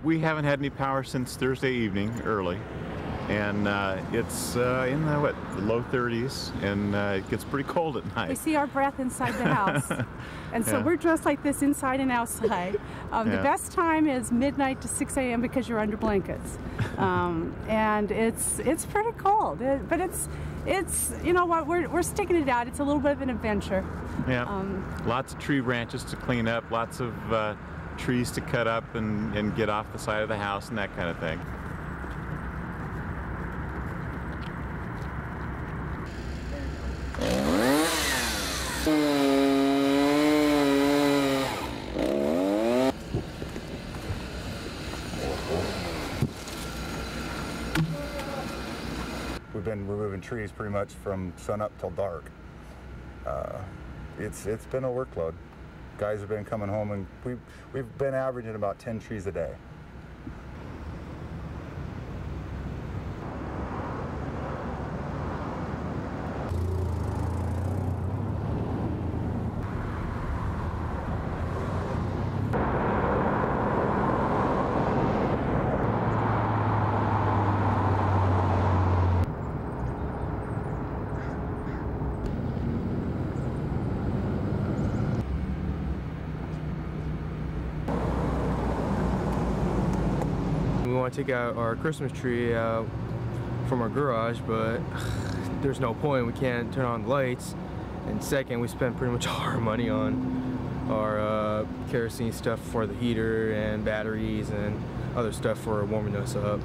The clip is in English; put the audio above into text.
We haven't had any power since Thursday evening, early, and it's in the low 30s, and it gets pretty cold at night. We see our breath inside the house, and so we're dressed like this inside and outside. The best time is midnight to 6 a.m. because you're under blankets, and it's pretty cold. But it's you know what, we're sticking it out. It's a little bit of an adventure. Yeah. Lots of tree branches to clean up, lots of trees to cut up and get off the side of the house and that kind of thing. We've been removing trees pretty much from sun up till dark. It's been a workload. Guys have been coming home, and we've been averaging about 10 trees a day. We want to take out our Christmas tree out from our garage, but there's no point. We can't turn on the lights. And second, we spend pretty much all our money on our kerosene stuff for the heater and batteries and other stuff for warming us up.